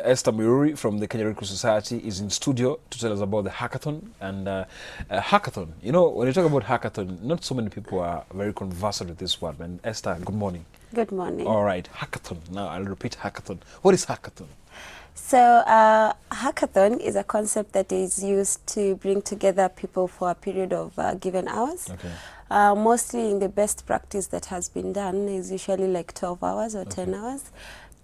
Esther Miruri from the Kenya Red Cross Society is in studio to tell us about the hackathon. And hackathon, you know, when you talk about hackathon, not so many people are very conversant with this word. And Esther, good morning. Good morning. All right, hackathon. Now I'll repeat hackathon. What is hackathon? So hackathon is a concept that is used to bring together people for a period of given hours. Okay. Mostly in the best practice that has been done is usually like 12 hours or 10 hours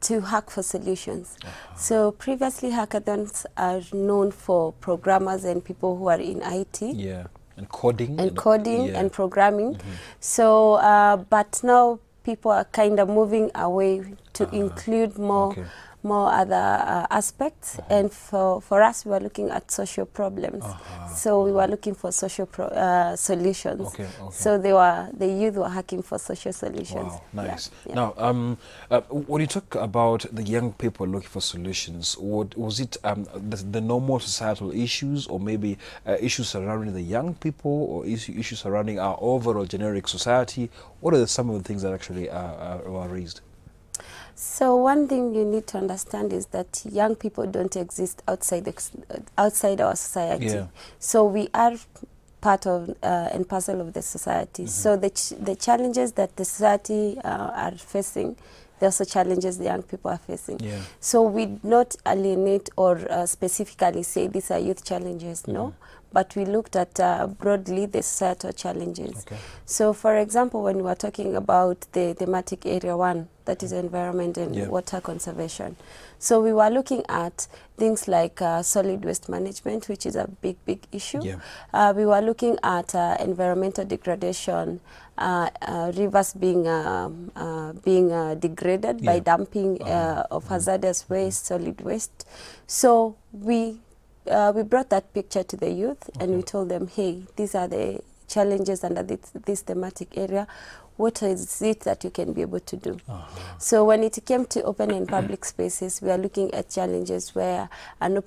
to hack for solutions. So previously hackathons are known for programmers and people who are in IT. Yeah, and coding. And coding yeah. and programming. So, but now people are kind of moving away to include more more other aspects, and for us we were looking at social problems. So we were looking for social solutions. So the youth were hacking for social solutions. Wow, nice. Yeah. Now, when you talk about the young people looking for solutions, was it the normal societal issues, or maybe issues surrounding the young people, or issues surrounding our overall generic society? What are some of the things that actually were raised? So one thing you need to understand is that young people don't exist outside our society. Yeah. So we are part of and parcel of the society. So the challenges that the society are facing, there are also challenges the young people are facing. Yeah. So we not alienate or specifically say these are youth challenges, no. But we looked at broadly the societal challenges. So for example, when we were talking about the thematic area 1, that is environment and water conservation. So we were looking at things like solid waste management, which is a big issue. We were looking at environmental degradation, rivers being degraded by dumping of hazardous waste, solid waste. So we brought that picture to the youth and we told them, hey, these are the challenges under this thematic area. What is it that you can be able to do? So when it came to open and public spaces, we are looking at challenges where an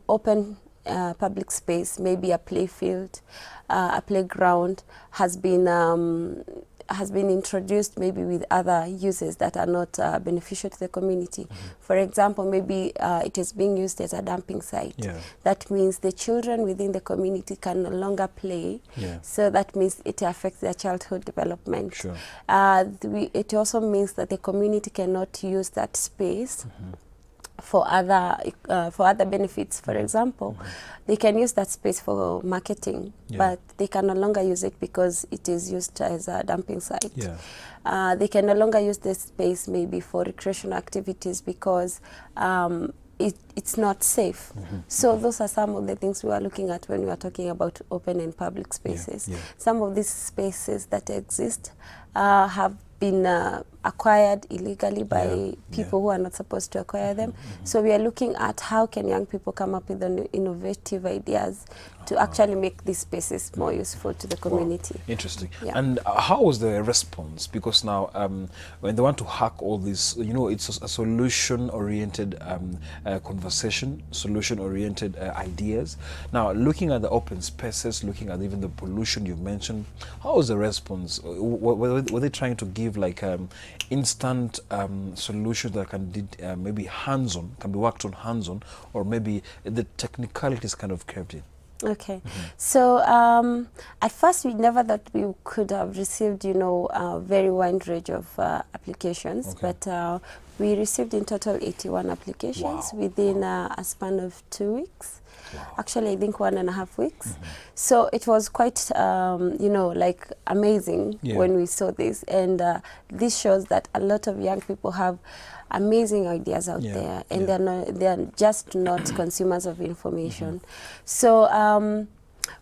open public space, maybe a play field, a playground, has been introduced maybe with other uses that are not beneficial to the community. For example, maybe it is being used as a dumping site. That means the children within the community can no longer play. So that means it affects their childhood development. It also means that the community cannot use that space for other benefits. For example, they can use that space for marketing, but they can no longer use it because it is used as a dumping site. They can no longer use this space maybe for recreational activities because it's not safe. So those are some of the things we are looking at when we are talking about open and public spaces. Some of these spaces that exist have been acquired illegally by people who are not supposed to acquire them. So we are looking at how can young people come up with innovative ideas to actually make these spaces more useful to the community. Wow. Interesting. And how was the response? Because now when they want to hack all this, you know, it's a solution-oriented conversation, solution-oriented ideas. Now, looking at the open spaces, looking at even the pollution you mentioned, how was the response? Were they trying to give like instant solutions that can maybe hands-on, can be worked on hands-on, or maybe the technicalities kind of kept in? Okay, so at first we never thought we could have received, you know, a very wide range of applications, but we received in total 81 applications within a span of 2 weeks. Actually, I think 1.5 weeks. So it was quite, you know, like amazing when we saw this. And this shows that a lot of young people have amazing ideas out there, and they're just not consumers of information. So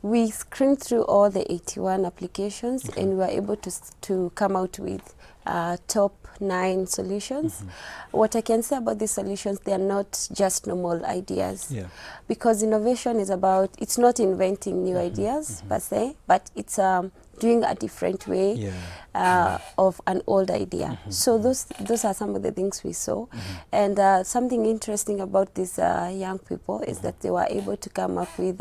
we screened through all the 81 applications and we were able to come out with top 9 solutions. What I can say about these solutions, they are not just normal ideas. Because innovation is about, it's not inventing new ideas per se, but it's doing a different way of an old idea. So those are some of the things we saw. And something interesting about these young people is that they were able to come up with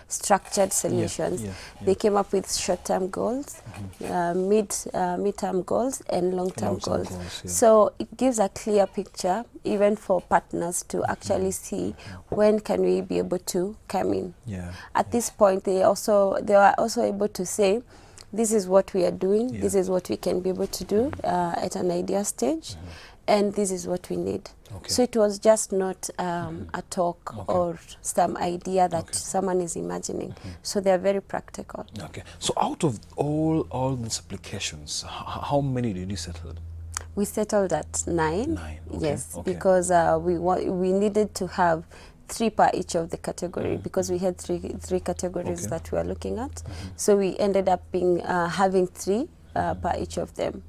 structured solutions. They came up with short-term goals, mid-term goals, and long-term goals. So it gives a clear picture, even for partners to actually see when can we be able to come in. At this point, they are also able to say, this is what we are doing, this is what we can be able to do at an idea stage, and this is what we need. So it was just not a talk or some idea that someone is imagining. So they are very practical. So out of all these applications, how many did you settle? We settled at 9. Yes, because we needed to have 3 per each of the category, because we had three categories that we were looking at. So we ended up having 3 per each of them.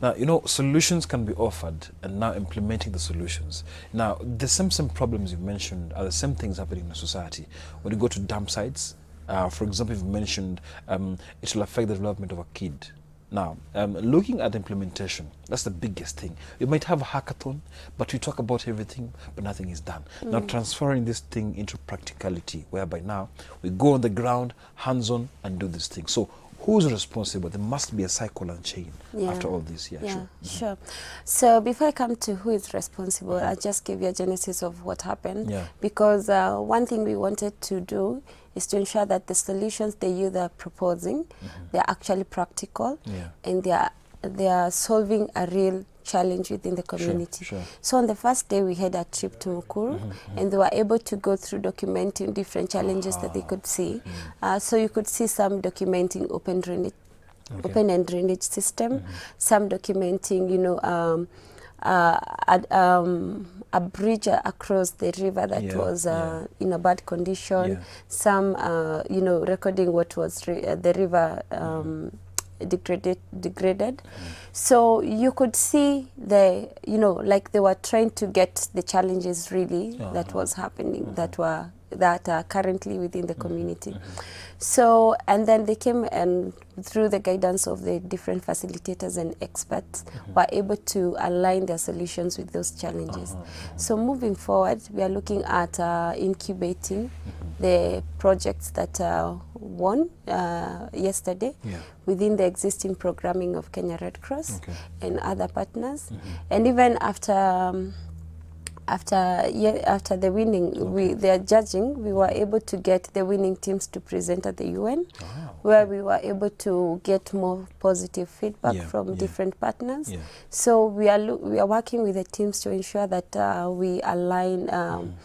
Now, you know, solutions can be offered, and now implementing the solutions. Now, the same problems you mentioned are the same things happening in the society. When you go to dump sites, for example, you've mentioned it will affect the development of a kid. Now, looking at implementation, that's the biggest thing. You might have a hackathon, but we talk about everything, but nothing is done. Now, transferring this thing into practicality, whereby now we go on the ground, hands-on, and do this thing. So, who's responsible? There must be a cycle and chain after all this. Sure. So before I come to who is responsible, I'll just give you a genesis of what happened. Because one thing we wanted to do is to ensure that the solutions the youth are proposing, they're actually practical, and they are solving a real challenge within the community. So on the first day, we had a trip to Mukuru, and they were able to go through documenting different challenges that they could see. So you could see some documenting open and drainage system, some documenting, you know, a bridge across the river that was in a bad condition, some, you know, recording what was the river degraded. So you could see you know, like they were trying to get the challenges really that was happening, that are currently within the community. So, and then they came, and through the guidance of the different facilitators and experts, were able to align their solutions with those challenges. So moving forward, we are looking at incubating the projects that won yesterday within the existing programming of Kenya Red Cross and other partners. And even after the winning, their judging, we were able to get the winning teams to present at the UN, where we were able to get more positive feedback from different partners. So we are working with the teams to ensure that we align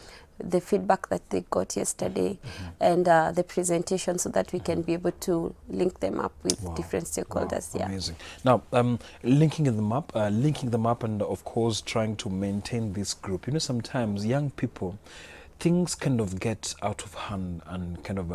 the feedback that they got yesterday and the presentation, so that we can be able to link them up with different stakeholders. Amazing. Now, linking them up, and of course trying to maintain this group. You know, sometimes young people, things kind of get out of hand and kind of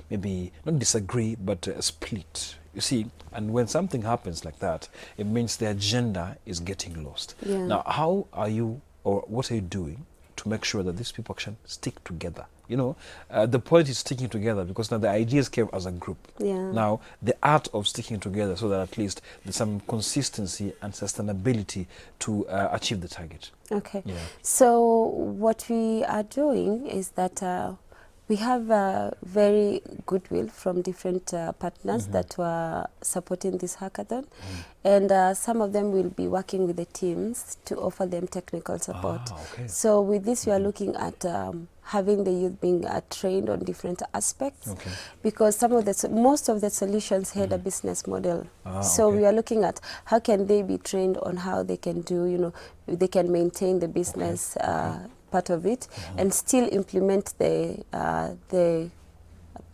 maybe not disagree, but split. You see, and when something happens like that, it means the agenda is getting lost. Now, how are you, or what are you doing to make sure that these people can stick together? You know, the point is sticking together, because now the ideas came as a group. Now, the art of sticking together, so that at least there's some consistency and sustainability to achieve the target. So what we are doing is that we have very goodwill from different partners that were supporting this hackathon, and some of them will be working with the teams to offer them technical support. So with this, we are looking at having the youth being trained on different aspects, because most of the solutions had a business model. So we are looking at how can they be trained on how they can do, you know, they can maintain the business part of it, and still implement the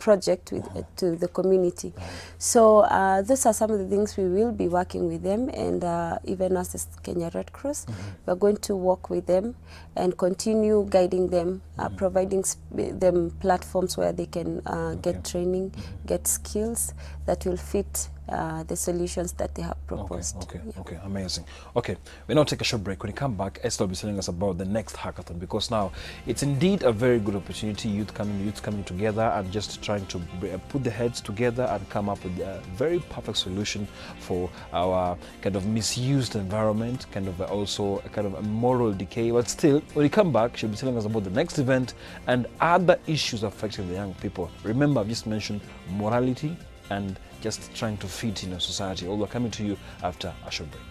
project to the community. So those are some of the things we will be working with them, and even as the Kenya Red Cross, we're going to work with them and continue guiding them, providing them platforms where they can get training, get skills that will fit the solutions that they have proposed. Okay, amazing. Okay, we'll now take a short break. When we come back, Esther will be telling us about the next hackathon, because now it's indeed a very good opportunity, youth coming together and just trying to put their heads together and come up with a very perfect solution for our kind of misused environment, kind of also a kind of a moral decay. But still, when we come back, she'll be telling us about the next event and other issues affecting the young people. Remember, I've just mentioned morality and just trying to fit in a society. All are coming to you after a short break.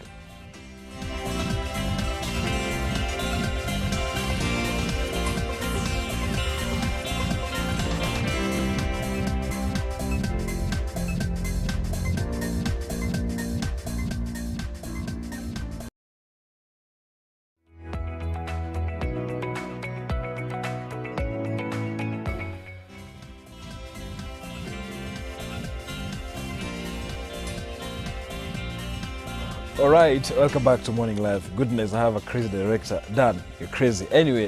All right, welcome back to Morning Live. Goodness, I have a crazy director. Dan, you're crazy. Anyway,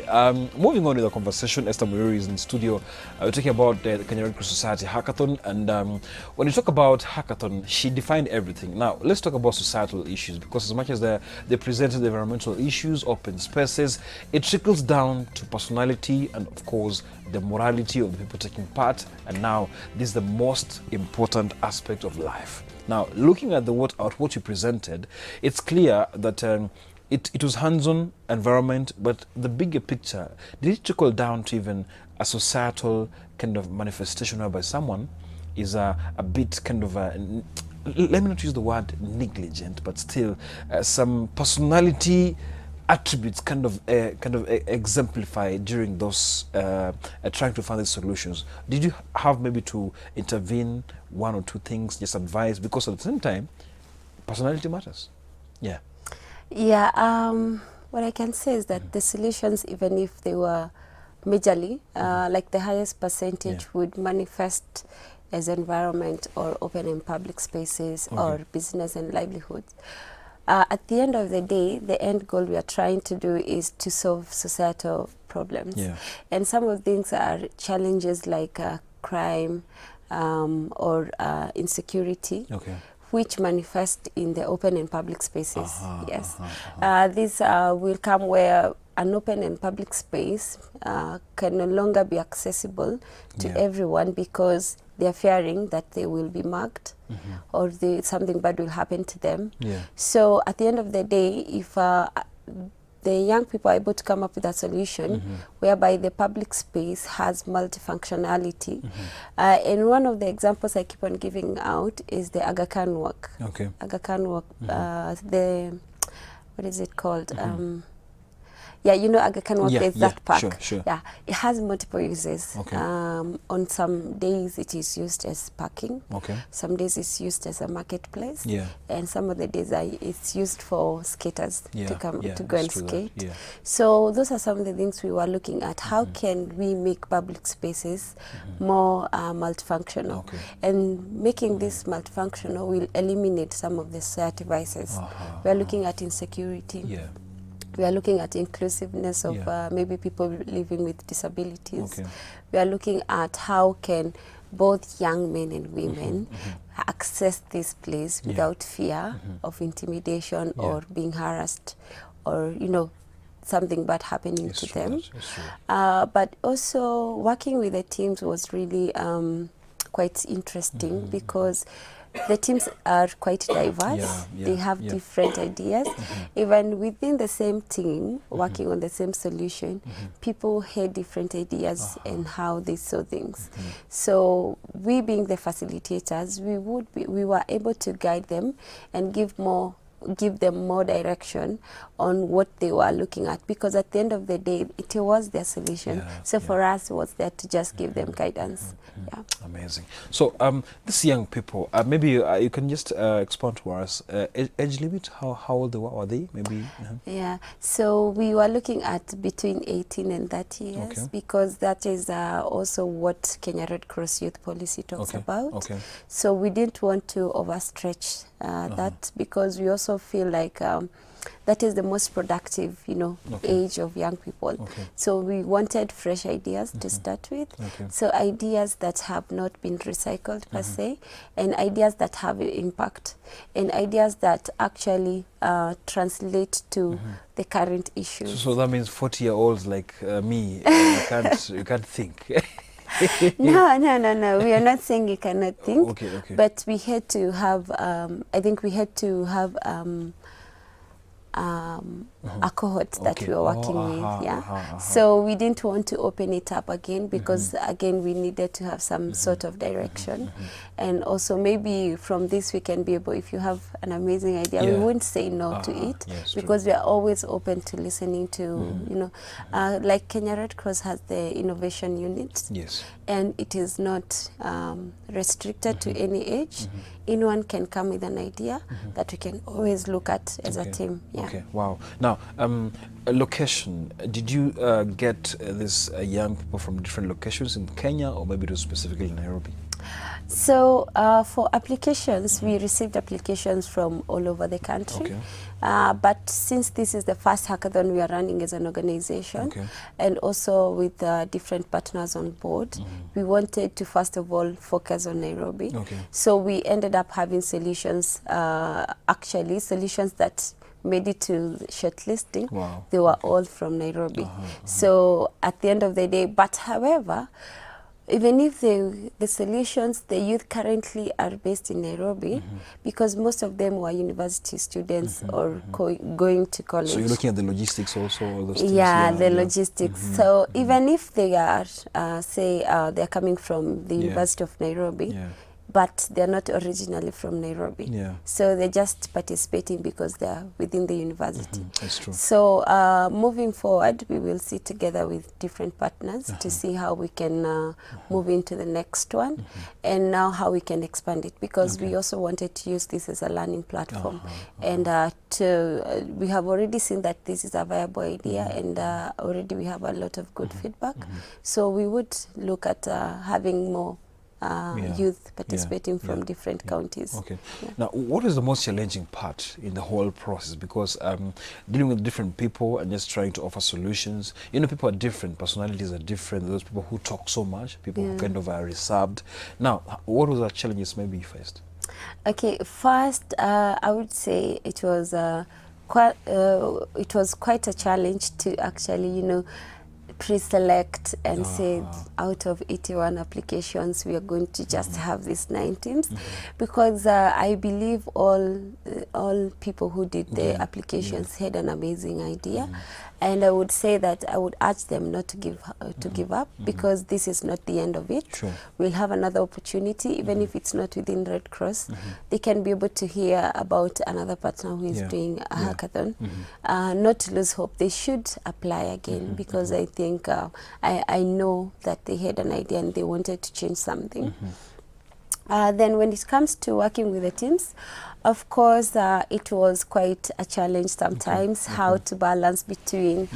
moving on with the conversation, Esther Muiruri is in studio. We're talking about the Kenya Red Cross Society Hackathon. And when you talk about hackathon, she defined everything. Now, let's talk about societal issues, because as much as they presented the environmental issues, open spaces, it trickles down to personality and, of course, the morality of the people taking part. And now, this is the most important aspect of life. Now, looking at what you presented, it's clear that it was hands-on environment, but the bigger picture, did it trickle down to even a societal kind of manifestation whereby someone is a bit kind of let me not use the word negligent, but still some personality attributes kind of exemplify during those trying to find these solutions? Did you have maybe to intervene one or two things, just advise, because at the same time personality matters? Yeah. What I can say is that the solutions, even if they were majorly like the highest percentage would manifest as environment or open and public spaces or business and livelihoods. At the end of the day, the end goal we are trying to do is to solve societal problems. And some of things are challenges like crime or insecurity, which manifest in the open and public spaces. These will come where an open and public space can no longer be accessible to everyone, because they are fearing that they will be mugged or something bad will happen to them. So at the end of the day, if the young people are able to come up with a solution whereby the public space has multifunctionality, and one of the examples I keep on giving out is the Aga Khan Walk. Aga Khan Walk, what is it called? You know, Aga Khan Walk, there's that park. It has multiple uses. On some days it is used as parking. Some days it's used as a marketplace. And some of the days it's used for skaters to come to go and skate. So those are some of the things we were looking at. How can we make public spaces more multifunctional? And making this multifunctional will eliminate some of the society vices. We are looking at insecurity. We are looking at inclusiveness of maybe people living with disabilities. We are looking at how can both young men and women access this place without fear of intimidation or being harassed or, you know, something bad happening to them. But also working with the teams was really quite interesting because the teams are quite diverse. They have different ideas. Even within the same team, working on the same solution, people had different ideas and how they saw things. So we, being the facilitators, we were able to guide them and give them more direction on what they were looking at, because at the end of the day it was their solution. So for us, it was there to just give them guidance. Amazing. So these young people, maybe you can just explain to us age limit, how old are they? Maybe. So we were looking at between 18 and 30 years, because that is also what Kenya Red Cross Youth Policy talks about. So we didn't want to overstretch that, because we also feel like that is the most productive, you know, age of young people. So we wanted fresh ideas to start with. So ideas that have not been recycled per se, and ideas that have impact, and ideas that actually translate to the current issues. So that means 40-year-olds like me, you can't think. No. We are not saying you cannot think. Okay. But we had to have, I think we had to have a cohort that we were working with, So we didn't want to open it up again because, again, we needed to have some sort of direction. And also maybe from this we can be able, if you have an amazing idea, we won't say no to it, because we are always open to listening to, you know, like Kenya Red Cross has the innovation unit. And it is not restricted to any age. Anyone can come with an idea that we can always look at as a team. Okay, wow. Now, a location, did you get this young people from different locations in Kenya, or maybe it was specifically in Nairobi? So for applications, we received applications from all over the country. But since this is the first hackathon we are running as an organization, and also with different partners on board, we wanted to first of all focus on Nairobi. So we ended up having solutions, actually solutions that made it to shortlisting. They were all from Nairobi. So at the end of the day, but however, even if the solutions, the youth currently are based in Nairobi, because most of them were university students or going to college. So you're looking at the logistics also? All those things? The logistics. So even if they are, say, they're coming from the University of Nairobi, but they're not originally from Nairobi. So they're just participating because they're within the university. That's true. So moving forward, we will sit together with different partners to see how we can move into the next one, and now how we can expand it, because we also wanted to use this as a learning platform. And we have already seen that this is a viable idea, and already we have a lot of good feedback. So we would look at having more youth participating from different counties. Now, what is the most challenging part in the whole process? Because dealing with different people and just trying to offer solutions, you know, people are different, personalities are different. Those people who talk so much, people who kind of are reserved. Now, what was the challenges maybe you faced? Okay, first, I would say it was quite a challenge to actually, you know, pre-select and say out of 81 applications we are going to just have these 9 teams, because I believe all people who did the applications had an amazing idea, and I would say that I would urge them not to give up, because this is not the end of it. We'll have another opportunity, even if it's not within Red Cross. They can be able to hear about another partner who is doing a hackathon. Not to lose hope, they should apply again, because I think I know that they had an idea and they wanted to change something. Then when it comes to working with the teams, of course, it was quite a challenge sometimes, how to balance between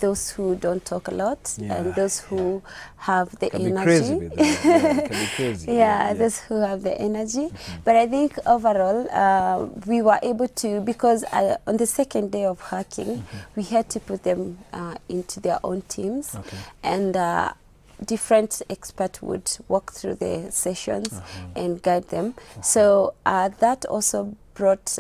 those who don't talk a lot and those who have the energy. Those who have the energy. But I think overall, we were able to, because on the second day of hacking, we had to put them into their own teams, and different experts would walk through the sessions and guide them. So that also brought,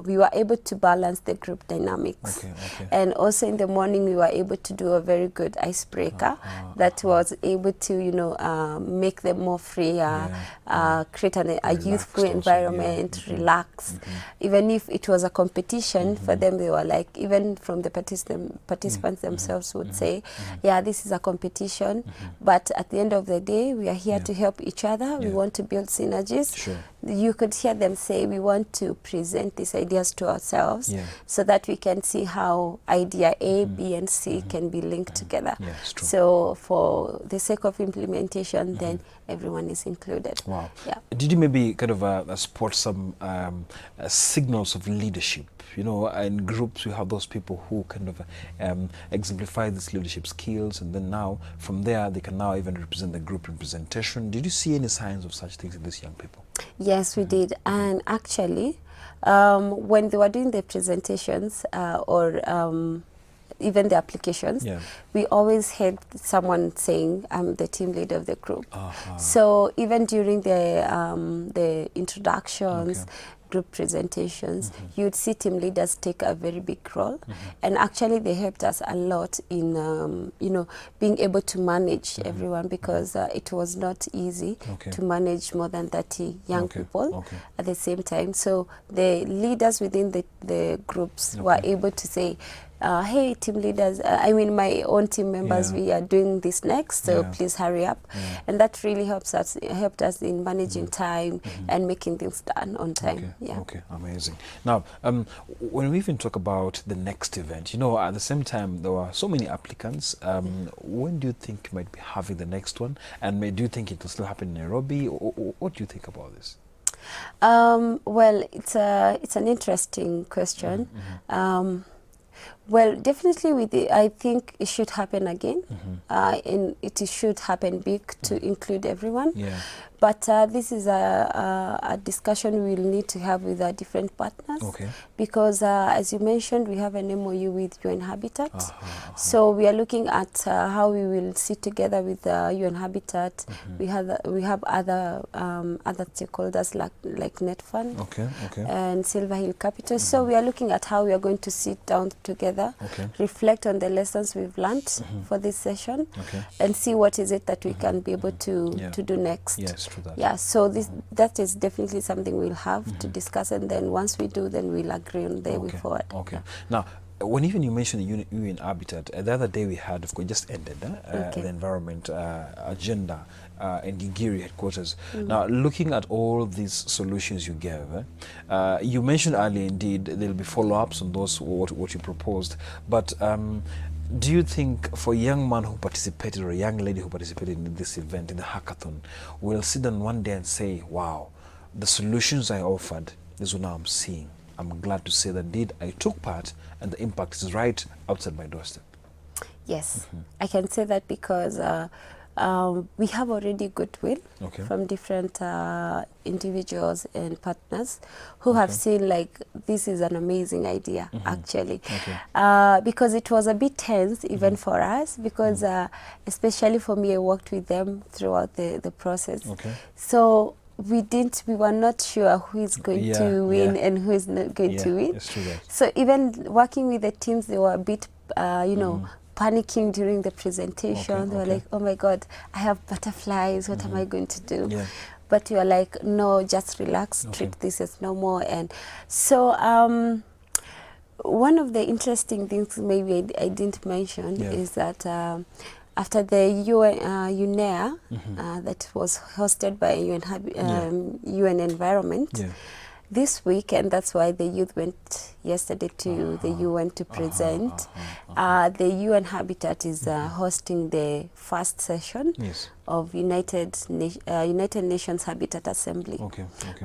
we were able to balance the group dynamics. And also in the morning, we were able to do a very good icebreaker that was able to, you know, make them more free, create a youthful environment, relax. Even if it was a competition for them, they were like, even from the participants themselves would say, this is a competition, but at the end of the day, we are here to help each other. We want to build synergies. You could hear them say, we want to present these ideas to ourselves so that we can see how idea A, B, and C can be linked together. So for the sake of implementation, then everyone is included. Did you maybe kind of spot some signals of leadership? You know, in groups, we have those people who kind of exemplify these leadership skills, and then now from there they can now even represent the group representation. Did you see any signs of such things in these young people? Yes, we did. And actually, when they were doing the presentations or even the applications, Yeah. we always had someone saying, I'm the team leader of the group. Uh-huh. So even during the introductions, group presentations, you'd see team leaders take a very big role. And actually they helped us a lot in, you know, being able to manage everyone, because it was not easy Okay. to manage more than 30 young Okay. people Okay. at the same time. So the leaders within the groups were able to say, hey, team leaders, I mean, my own team members, Yeah. we are doing this next, so Yeah. please hurry up. Yeah. And that really helped us in managing time and making things done on time. Okay. Yeah. Okay. Amazing. Now, when we even talk about the next event, you know, at the same time there were so many applicants. When do you think you might be having the next one? And do you think it will still happen in Nairobi? Or what do you think about this? Well, it's an interesting question. Well, definitely I think it should happen again, and it should happen big to include everyone. Yeah. But this is a discussion we'll need to have with our different partners. Okay. Because as you mentioned, we have an MOU with UN Habitat. So we are looking at how we will sit together with UN Habitat. We have other stakeholders like NetFund. Okay. Okay. And Silver Hill Capital. So we are looking at how we are going to sit down together, Okay. reflect on the lessons we've learned for this session, Okay. and see what is it that we can be able to Yeah. do next. Yes, true that. Yeah, so that is definitely something we'll have to discuss, and then once we do, then we'll agree on the way forward. Okay. Yeah. Now, when even you mentioned the UN Habitat, the other day we had, of course, just ended the environment agenda in Gigiri headquarters. Now, looking at all these solutions you gave, you mentioned earlier, indeed, there'll be follow-ups on those what you proposed. But do you think for a young man who participated or a young lady who participated in this event, in the hackathon, will sit down one day and say, wow, the solutions I offered, this is what now I'm seeing. I'm glad to say that indeed I took part and the impact is right outside my doorstep? Yes, I can say that because we have already goodwill from different individuals and partners who have seen like this is an amazing idea actually, because it was a bit tense even for us, because especially for me, I worked with them throughout the process. So we were not sure who is going to win and who is not going to win. So even working with the teams, they were a bit you know, panicking during the presentation. They were like, oh my God, I have butterflies, what am I going to do? But you are like, no, just relax, treat this as normal. And so one of the interesting things maybe I didn't mention is that after the UNEA that was hosted by UN Environment, this week, and that's why the youth went yesterday to the UN to present. The UN Habitat is hosting the first session of United Nations Habitat Assembly,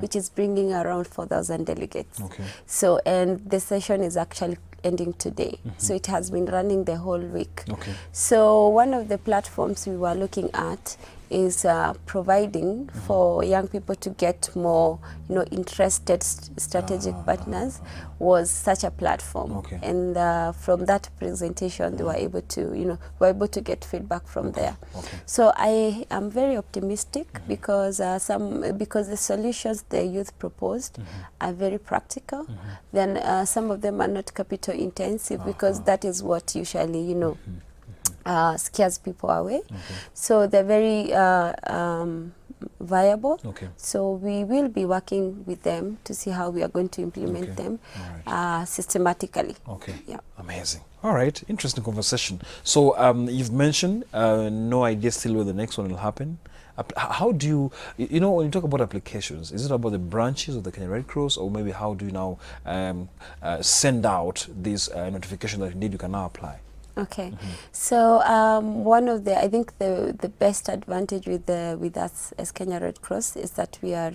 which is bringing around 4,000 delegates. So, and the session is actually ending today. So it has been running the whole week. So one of the platforms we were looking at is providing for young people to get more, you know, interested strategic partners, was such a platform. And from that presentation, they were able to, you know, get feedback from there. So I am very optimistic because the solutions the youth proposed are very practical. Then some of them are not capital intensive, because that is what usually, you know, scares people away. So they're very viable. So we will be working with them to see how we are going to implement them systematically. Amazing. All right, interesting conversation. So you've mentioned no idea still where the next one will happen. How do you know, when you talk about applications, is it about the branches of the Kenya Red Cross, or maybe how do you now send out this notification that indeed you can now apply? So one of I think the best advantage with us as Kenya Red Cross is that we are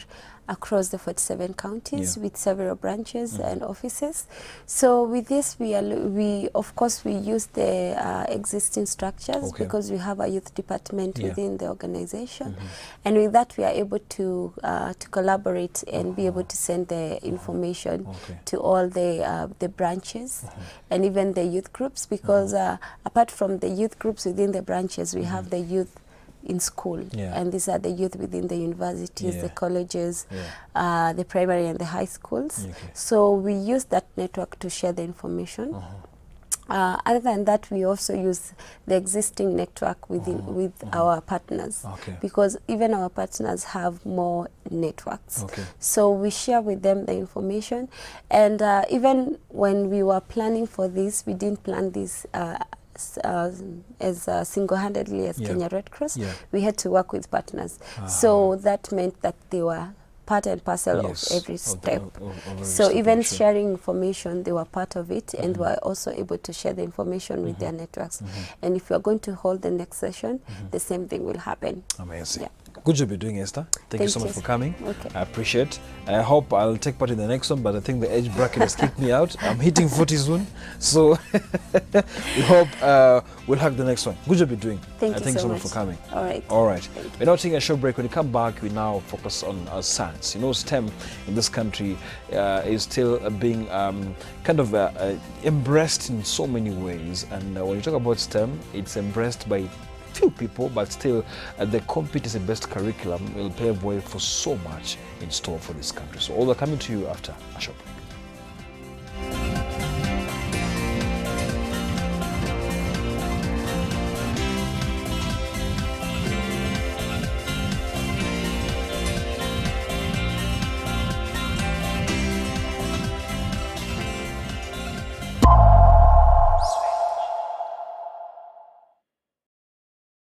across the 47 counties Yeah. with several branches and offices. So with this, we of course we use the existing structures Okay. because we have a youth department Yeah. within the organization, and with that we are able to collaborate and be able to send the information Okay. to all the branches and even the youth groups, because apart from the youth groups within the branches, we have the youth in school, Yeah. and these are the youth within the universities, Yeah. the colleges, Yeah. the primary and the high schools. Okay. So we use that network to share the information. Other than that, we also use the existing network with our partners, Okay. because even our partners have more networks. Okay. So we share with them the information, and even when we were planning for this, we didn't plan this as single-handedly as Yeah. Kenya Red Cross. Yeah. We had to work with partners. So that meant that they were part and parcel Yes, of every of the- step. of every So step, even sure. sharing information, they were part of it, and were also able to share the information with their networks. And if you are going to hold the next session, the same thing will happen. Amazing. Yeah. Good job you're doing, Esther. Thank you so Thank much you. for coming. Okay. I appreciate. I hope I'll take part in the next one, but I think the age bracket has kicked me out. I'm hitting 40 soon, so we hope we'll have the next one. Good job you're doing. Thank you Thank you so so much for much. coming. All right. All right. Thank you. We're now taking a short break. When we come back, we now focus on science. You know, STEM in this country is still being kind of embraced in so many ways. And when you talk about STEM, it's embraced by few people, but still the competency-based curriculum will pave way for so much in store for this country. So all are coming to you after a short break.